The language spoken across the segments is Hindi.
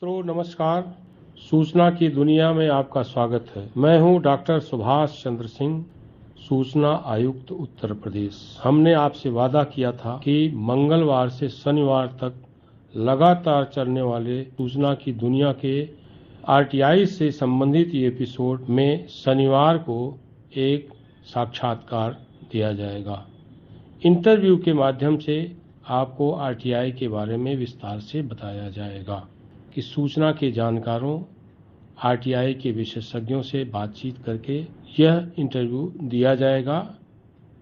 मित्रों नमस्कार। सूचना की दुनिया में आपका स्वागत है। मैं हूं डॉक्टर सुभाष चंद्र सिंह, सूचना आयुक्त उत्तर प्रदेश। हमने आपसे वादा किया था कि मंगलवार से शनिवार तक लगातार चलने वाले सूचना की दुनिया के आरटीआई से संबंधित ये एपिसोड में शनिवार को एक साक्षात्कार दिया जाएगा। इंटरव्यू के माध्यम से आपको आरटीआई के बारे में विस्तार से बताया जाएगा कि सूचना के जानकारों आरटीआई के विशेषज्ञों से बातचीत करके यह इंटरव्यू दिया जाएगा।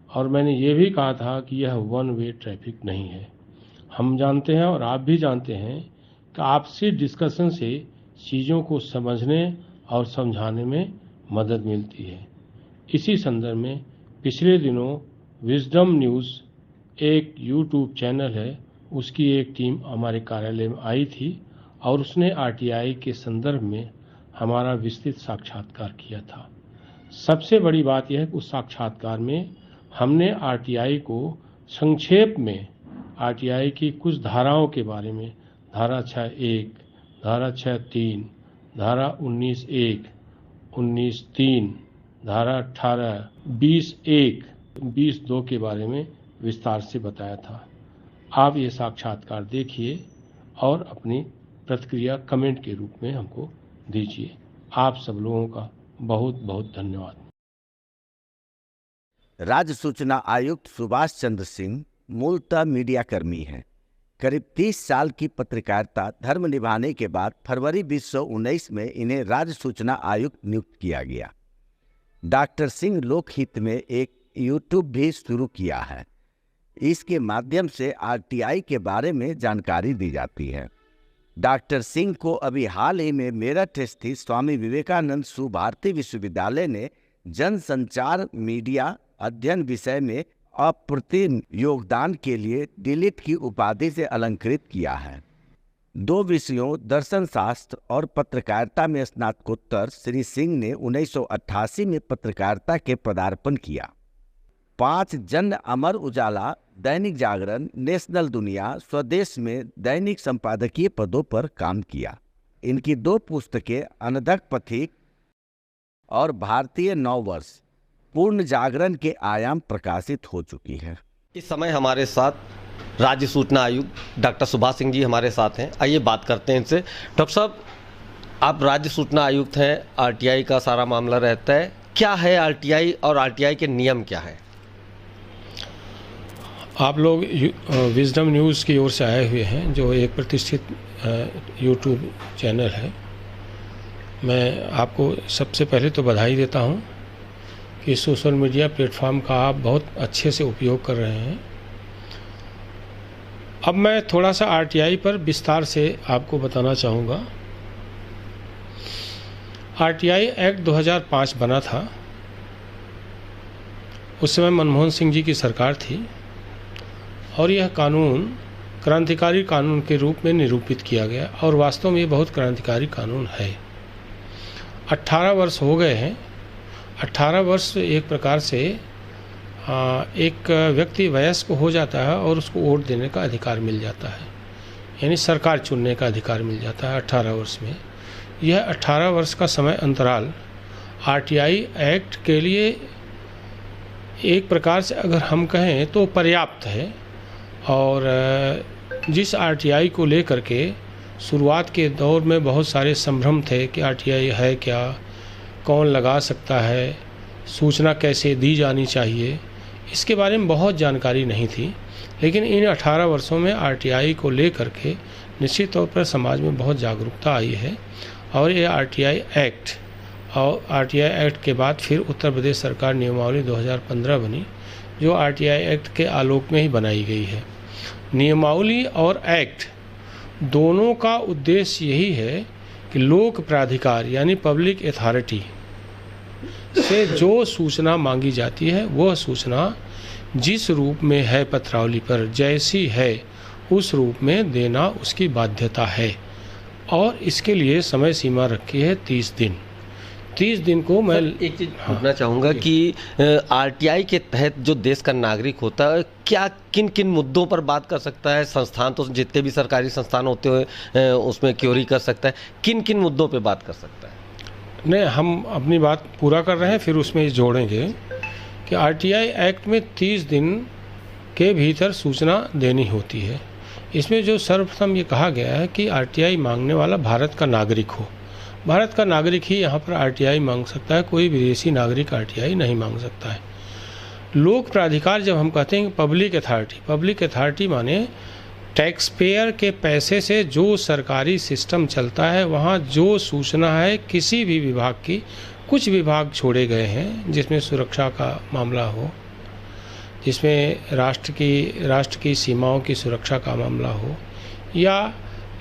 और मैंने ये भी कहा था कि यह वन वे ट्रैफिक नहीं है। हम जानते हैं और आप भी जानते हैं कि आपसी डिस्कशन से चीज़ों को समझने और समझाने में मदद मिलती है। इसी संदर्भ में पिछले दिनों विजडम न्यूज़ एक यूट्यूब चैनल है, उसकी एक टीम हमारे कार्यालय में आई थी और उसने आरटीआई के संदर्भ में हमारा विस्तृत साक्षात्कार किया था। सबसे बड़ी बात यह है कि उस साक्षात्कार में हमने आरटीआई को संक्षेप में आरटीआई की कुछ धाराओं के बारे में, धारा 6(1), धारा 6(3), धारा 19(1), 19(3), धारा 18, 20(1), 20(2) के बारे में विस्तार से बताया था। आप ये साक्षात्कार देखिए और अपनी प्रतिक्रिया कमेंट के रूप में हमको दीजिए। आप सब लोगों का बहुत बहुत धन्यवाद। राज्य सूचना आयुक्त सुभाष चंद्र सिंह मूलतः मीडिया कर्मी हैं। करीब 30 साल की पत्रकारिता धर्म निभाने के बाद फरवरी 2019 में इन्हें राज्य सूचना आयुक्त नियुक्त किया गया। डॉक्टर सिंह लोकहित में एक यूट्यूब भी शुरू किया है। इसके माध्यम से आरटीआई के बारे में जानकारी दी जाती है। डॉक्टर सिंह को अभी हाल ही में मेरठ स्थित स्वामी विवेकानंद सुभारती विश्वविद्यालय ने जनसंचार मीडिया अध्ययन विषय में अप्रतिम योगदान के लिए डिलीट की उपाधि से अलंकृत किया है। 2 विषयों दर्शन शास्त्र और पत्रकारिता में स्नातकोत्तर श्री सिंह ने 1988 में पत्रकारिता के पदार्पण किया। 5 जन अमर उजाला, दैनिक जागरण, नेशनल दुनिया, स्वदेश में दैनिक संपादकीय पदों पर काम किया। इनकी 2 पुस्तकें अनधक पथिक और भारतीय नववर्ष पूर्ण जागरण के आयाम प्रकाशित हो चुकी है। इस समय हमारे साथ राज्य सूचना आयुक्त डॉक्टर सुभाष सिंह जी हमारे साथ हैं। आइए बात करते हैं इनसे। डॉक्टर साहब, आप राज्य सूचना आयुक्त हैं, आरटीआई का सारा मामला रहता है। क्या है आरटीआई और आरटीआई के नियम क्या है? आप लोग विजडम न्यूज़ की ओर से आए हुए हैं, जो एक प्रतिष्ठित यूट्यूब चैनल है। मैं आपको सबसे पहले तो बधाई देता हूं कि सोशल मीडिया प्लेटफॉर्म का आप बहुत अच्छे से उपयोग कर रहे हैं। अब मैं थोड़ा सा आरटीआई पर विस्तार से आपको बताना चाहूँगा। आरटीआई एक्ट 2005 बना था। उस समय मनमोहन सिंह जी की सरकार थी और यह कानून क्रांतिकारी कानून के रूप में निरूपित किया गया और वास्तव में ये बहुत क्रांतिकारी कानून है। 18 वर्ष हो गए हैं। 18 वर्ष एक प्रकार से एक व्यक्ति वयस्क हो जाता है और उसको वोट देने का अधिकार मिल जाता है, यानी सरकार चुनने का अधिकार मिल जाता है 18 वर्ष में। यह 18 वर्ष का समय अंतराल आरटीआई एक्ट के लिए एक प्रकार से अगर हम कहें तो पर्याप्त है। और जिस आरटीआई को लेकर के शुरुआत के दौर में बहुत सारे संभ्रम थे कि आरटीआई है क्या, कौन लगा सकता है, सूचना कैसे दी जानी चाहिए, इसके बारे में बहुत जानकारी नहीं थी। लेकिन इन 18 वर्षों में आरटीआई को लेकर के निश्चित तौर पर समाज में बहुत जागरूकता आई है। और ये आरटीआई एक्ट और आरटीआई एक्ट के बाद फिर उत्तर प्रदेश सरकार नियमावली 2015 बनी, जो आरटीआई एक्ट के आलोक में ही बनाई गई है। नियमावली और एक्ट दोनों का उद्देश्य यही है कि लोक प्राधिकार यानी पब्लिक अथॉरिटी से जो सूचना मांगी जाती है वह सूचना जिस रूप में है पत्रावली पर जैसी है उस रूप में देना उसकी बाध्यता है। और इसके लिए समय सीमा रखी है 30 दिन। 30 दिन को मैं एक चीज पूछना चाहूँगा कि आरटीआई के तहत जो देश का नागरिक होता है क्या किन किन मुद्दों पर बात कर सकता है? संस्थान तो जितने भी सरकारी संस्थान होते हुए उसमें क्यूरी कर सकता है, किन किन मुद्दों पे बात कर सकता है? नहीं, हम अपनी बात पूरा कर रहे हैं, फिर उसमें जोड़ेंगे कि आरटीआई एक्ट में 30 दिन के भीतर सूचना देनी होती है। इसमें जो सर्वप्रथम ये कहा गया है कि आरटीआई मांगने वाला भारत का नागरिक हो। भारत का नागरिक ही यहाँ पर आरटीआई मांग सकता है, कोई विदेशी नागरिक आरटीआई नहीं मांग सकता है। लोक प्राधिकार जब हम कहते हैं पब्लिक अथॉरिटी माने टैक्स पेयर के पैसे से जो सरकारी सिस्टम चलता है, वहाँ जो सूचना है किसी भी विभाग की, कुछ विभाग छोड़े गए हैं जिसमें सुरक्षा का मामला हो, जिसमें राष्ट्र की सीमाओं की सुरक्षा का मामला हो, या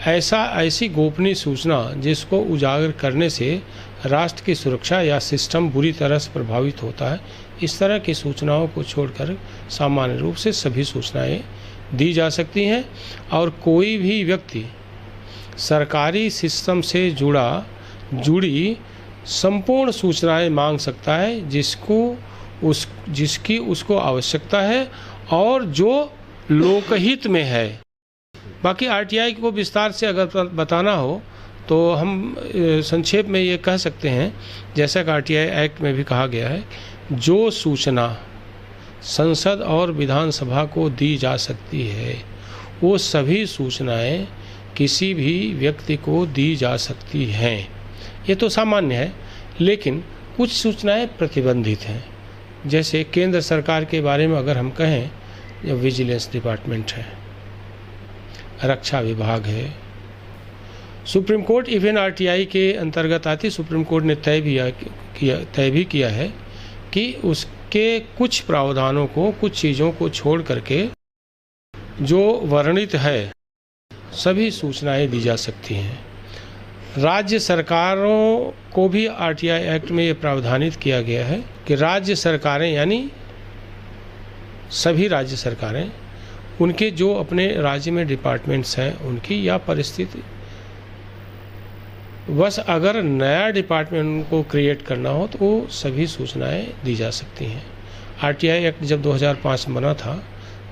ऐसी गोपनीय सूचना जिसको उजागर करने से राष्ट्र की सुरक्षा या सिस्टम बुरी तरह से प्रभावित होता है, इस तरह की सूचनाओं को छोड़कर सामान्य रूप से सभी सूचनाएं दी जा सकती हैं। और कोई भी व्यक्ति सरकारी सिस्टम से जुड़ी संपूर्ण सूचनाएं मांग सकता है जिसकी उसको आवश्यकता है और जो लोकहित में है। बाकी आरटीआई को विस्तार से अगर बताना हो तो हम संक्षेप में ये कह सकते हैं, जैसा कि आरटीआई एक्ट में भी कहा गया है, जो सूचना संसद और विधानसभा को दी जा सकती है वो सभी सूचनाएं किसी भी व्यक्ति को दी जा सकती हैं। ये तो सामान्य है, लेकिन कुछ सूचनाएं प्रतिबंधित हैं। जैसे केंद्र सरकार के बारे में अगर हम कहें, विजिलेंस डिपार्टमेंट है, रक्षा विभाग है, सुप्रीम कोर्ट इवन आरटीआई के अंतर्गत आती, सुप्रीम कोर्ट ने तय भी किया है कि उसके कुछ प्रावधानों को, कुछ चीज़ों को छोड़ करके जो वर्णित है सभी सूचनाएं दी जा सकती हैं। राज्य सरकारों को भी आरटीआई एक्ट में ये प्रावधानित किया गया है कि राज्य सरकारें यानी सभी राज्य सरकारें, उनके जो अपने राज्य में डिपार्टमेंट्स हैं उनकी या परिस्थिति बस अगर नया डिपार्टमेंट उनको क्रिएट करना हो तो वो सभी सूचनाएं दी जा सकती हैं। आरटीआई एक्ट जब 2005 में बना था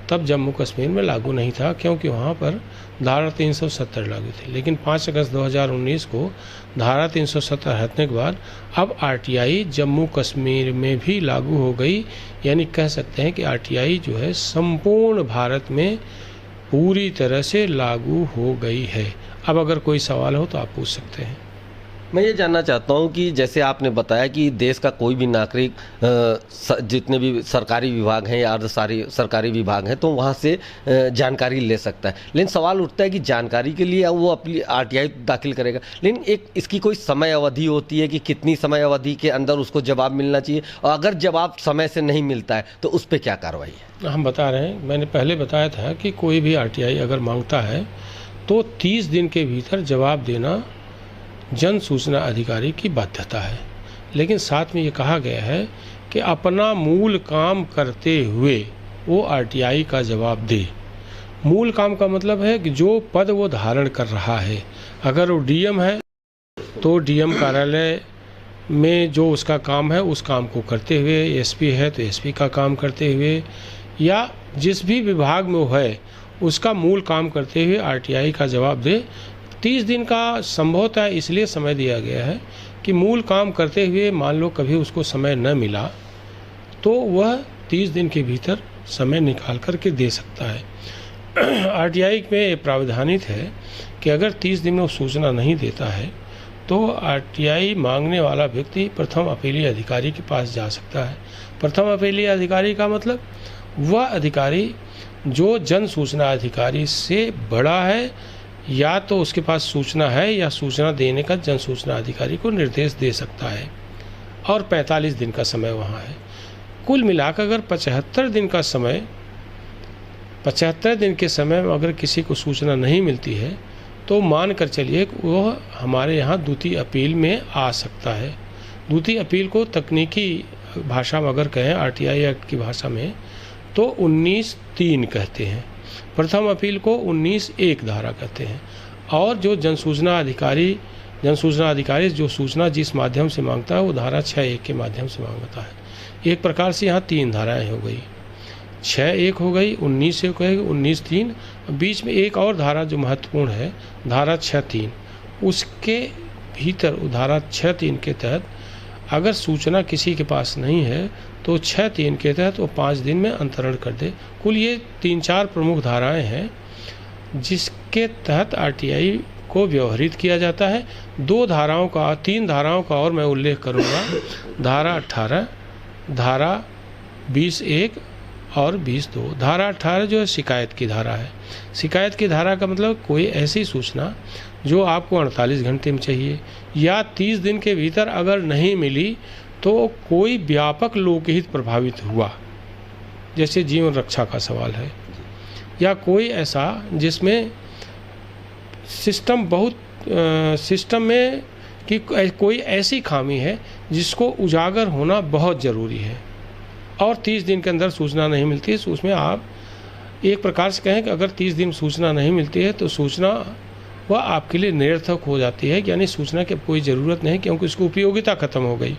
तब जम्मू कश्मीर में लागू नहीं था, क्योंकि वहाँ पर धारा 370 लागू थी। लेकिन 5 अगस्त 2019 को धारा 370 हटने के बाद अब आरटीआई जम्मू कश्मीर में भी लागू हो गई। यानी कह सकते हैं कि आरटीआई जो है संपूर्ण भारत में पूरी तरह से लागू हो गई है। अब अगर कोई सवाल हो तो आप पूछ सकते हैं। मैं ये जानना चाहता हूँ कि जैसे आपने बताया कि देश का कोई भी नागरिक जितने भी सरकारी विभाग हैं या अर्ध सरकारी विभाग हैं तो वहाँ से जानकारी ले सकता है। लेकिन सवाल उठता है कि जानकारी के लिए वो अपनी आरटीआई दाखिल करेगा, लेकिन एक इसकी कोई समय अवधि होती है कि कितनी समय अवधि के अंदर उसको जवाब मिलना चाहिए, और अगर जवाब समय से नहीं मिलता है तो उस पर क्या कार्रवाई है? हम बता रहे हैं, मैंने पहले बताया था कि कोई भी आरटीआई अगर मांगता है तो 30 दिन के भीतर जवाब देना जन सूचना अधिकारी की बाध्यता है। लेकिन साथ में ये कहा गया है कि अपना मूल काम करते हुए वो आरटीआई का जवाब दे। मूल काम का मतलब है कि जो पद वो धारण कर रहा है, अगर वो डीएम है तो डीएम कार्यालय में जो उसका काम है उस काम को करते हुए, एसपी है तो एसपी का काम करते हुए, या जिस भी विभाग में वो है उसका मूल काम करते हुए आरटीआई का जवाब दे। 30 दिन का संभवतः इसलिए समय दिया गया है कि मूल काम करते हुए मान लो कभी उसको समय न मिला तो वह 30 दिन के भीतर समय निकाल करके दे सकता है। आरटीआई में प्रावधानित है कि अगर 30 दिन में वो सूचना नहीं देता है तो आरटीआई मांगने वाला व्यक्ति प्रथम अपीलीय अधिकारी के पास जा सकता है। प्रथम अपीलीय अधिकारी का मतलब वह अधिकारी जो जन सूचना अधिकारी से बड़ा है, या तो उसके पास सूचना है या सूचना देने का जन सूचना अधिकारी को निर्देश दे सकता है, और 45 दिन का समय वहाँ है। कुल मिलाकर अगर 75 दिन का समय, 75 दिन के समय में अगर किसी को सूचना नहीं मिलती है तो मान कर चलिए कि वह हमारे यहाँ द्वितीय अपील में आ सकता है। द्वितीय अपील को तकनीकी भाषा में अगर कहें, आरटीआई एक्ट की भाषा में, तो 19(3) कहते हैं। प्रथम अपील को 19(1) धारा कहते हैं। और जो जनसूचना अधिकारी जन सूचना अधिकारी जो सूचना जिस माध्यम से मांगता है वो धारा 6(1) के माध्यम से मांगता है। एक प्रकार से यहाँ 3 धाराएं हो गई, 6(1) हो गई, 19(1) हो गई, 19(3), बीच में एक और धारा जो महत्वपूर्ण है धारा 6(3), उसके भीतर धारा 6(3) के तहत अगर सूचना किसी के पास नहीं है तो 6(3) के तहत वो 5 दिन में अंतरण कर दे। कुल ये 3-4 प्रमुख धाराएं हैं जिसके तहत आरटीआई को व्यवहारित किया जाता है। 3 धाराओं का और मैं उल्लेख करूंगा, धारा 18, धारा 20(1) और 20(2). धारा 18 जो है शिकायत की धारा है। शिकायत की धारा का मतलब कोई ऐसी सूचना जो आपको 48 घंटे में चाहिए या 30 दिन के भीतर अगर नहीं मिली तो कोई व्यापक लोकहित प्रभावित हुआ, जैसे जीवन रक्षा का सवाल है, या कोई ऐसा जिसमें सिस्टम में कि कोई ऐसी खामी है जिसको उजागर होना बहुत ज़रूरी है और 30 दिन के अंदर सूचना नहीं मिलती है। उसमें आप एक प्रकार से कहें कि अगर 30 दिन सूचना नहीं मिलती है तो सूचना वह आपके लिए निरर्थक हो जाती है, यानी सूचना की कोई ज़रूरत नहीं क्योंकि उसकी उपयोगिता खत्म हो गई।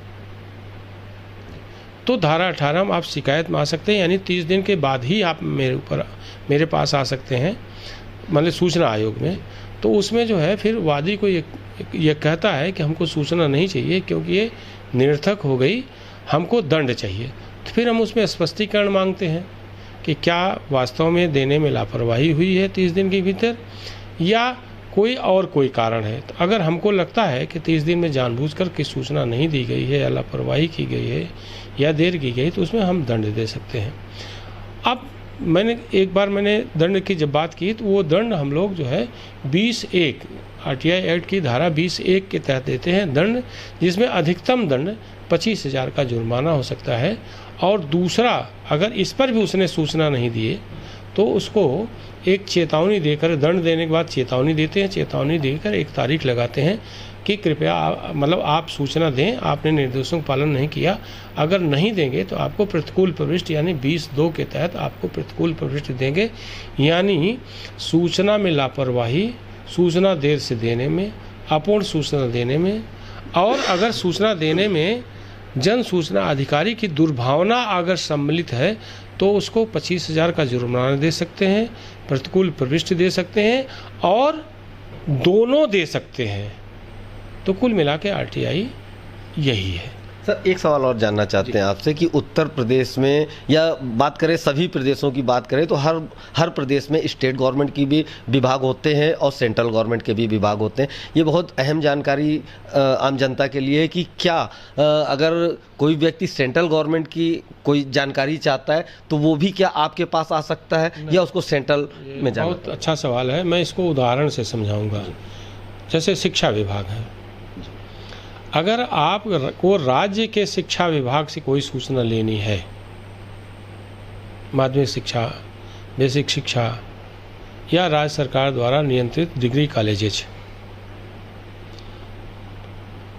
तो धारा 18 में आप शिकायत में आ सकते हैं, यानी 30 दिन के बाद ही आप मेरे पास आ सकते हैं, मतलब सूचना आयोग में। तो उसमें जो है फिर वादी को ये कहता है कि हमको सूचना नहीं चाहिए क्योंकि ये निरर्थक हो गई, हमको दंड चाहिए। तो फिर हम उसमें स्पष्टीकरण मांगते हैं कि क्या वास्तव में देने में लापरवाही हुई है 30 दिन के भीतर या कोई कारण है। तो अगर हमको लगता है कि 30 दिन में जानबूझकर की सूचना नहीं दी गई है या लापरवाही की गई है या देर की गई तो उसमें हम दंड दे सकते हैं। अब एक बार मैंने दंड की जब बात की तो वो दंड हम लोग जो है 20(1) आरटीआई एक्ट की धारा 20(1) के तहत देते हैं दंड, जिसमें अधिकतम दंड 25,000 का जुर्माना हो सकता है। और दूसरा, अगर इस पर भी उसने सूचना नहीं दिए तो उसको एक चेतावनी देकर, दंड देने के बाद चेतावनी देते हैं, चेतावनी देकर एक तारीख लगाते हैं कि कृपया आप सूचना दें, आपने निर्देशों का पालन नहीं किया। अगर नहीं देंगे तो आपको प्रतिकूल प्रविष्टि यानी 20(2) के तहत आपको प्रतिकूल प्रविष्टि देंगे, यानी सूचना में लापरवाही, सूचना देर से देने में, अपूर्ण सूचना देने में, और अगर सूचना देने में जन सूचना अधिकारी की दुर्भावना अगर सम्मिलित है तो उसको 25,000 का जुर्माना दे सकते हैं, प्रतिकूल प्रविष्टि दे सकते हैं और दोनों दे सकते हैं। तो कुल मिला के आरटीआई यही है। सर, एक सवाल और जानना चाहते हैं आपसे कि उत्तर प्रदेश में, या बात करें सभी प्रदेशों की बात करें तो हर प्रदेश में स्टेट गवर्नमेंट की भी विभाग होते हैं और सेंट्रल गवर्नमेंट के भी विभाग होते हैं। ये बहुत अहम जानकारी आम जनता के लिए है कि क्या अगर कोई व्यक्ति सेंट्रल गवर्नमेंट की कोई जानकारी चाहता है तो वो भी क्या आपके पास आ सकता है या उसको सेंट्रल में जाना? बहुत अच्छा सवाल है, मैं इसको उदाहरण से समझाऊंगा। जैसे शिक्षा विभाग है, अगर आपको राज्य के शिक्षा विभाग से कोई सूचना लेनी है, माध्यमिक शिक्षा, बेसिक शिक्षा या राज्य सरकार द्वारा नियंत्रित डिग्री कॉलेजेस,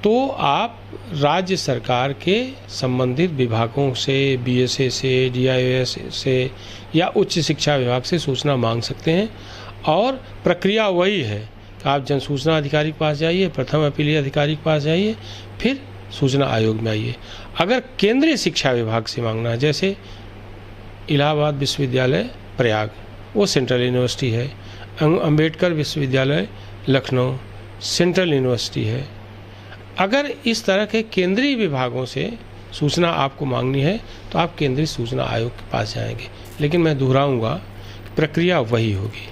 तो आप राज्य सरकार के संबंधित विभागों से, बीएसए से, डीआईओएस से या उच्च शिक्षा विभाग से सूचना मांग सकते हैं। और प्रक्रिया वही है, आप जन सूचना अधिकारी के पास जाइए, प्रथम अपीलीय अधिकारी के पास जाइए, फिर सूचना आयोग में आइए। अगर केंद्रीय शिक्षा विभाग से मांगना है, जैसे इलाहाबाद विश्वविद्यालय प्रयाग, वो सेंट्रल यूनिवर्सिटी है, अंबेडकर विश्वविद्यालय लखनऊ सेंट्रल यूनिवर्सिटी है। अगर इस तरह के केंद्रीय विभागों से सूचना आपको मांगनी है तो आप केंद्रीय सूचना आयोग के पास जाएंगे। लेकिन मैं दोहराऊंगा, प्रक्रिया वही होगी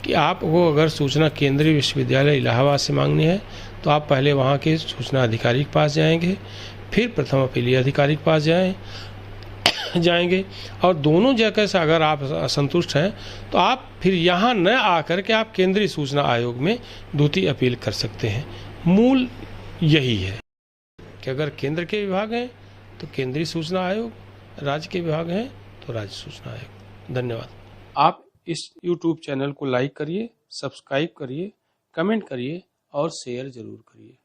कि आपको अगर सूचना केंद्रीय विश्वविद्यालय इलाहाबाद से मांगनी है तो आप पहले वहाँ के सूचना अधिकारी के पास जाएंगे, फिर प्रथम अपीलीय अधिकारी के पास जाएंगे, और दोनों जगह से अगर आप असंतुष्ट हैं तो आप फिर यहाँ न आकर के आप केंद्रीय सूचना आयोग में द्वितीय अपील कर सकते हैं। मूल यही है कि अगर केंद्र के विभाग हैं तो केंद्रीय सूचना आयोग, राज्य के विभाग हैं तो राज्य सूचना आयोग। धन्यवाद। आप इस YouTube चैनल को लाइक करिए, सब्सक्राइब करिए, कमेंट करिए और शेयर जरूर करिए।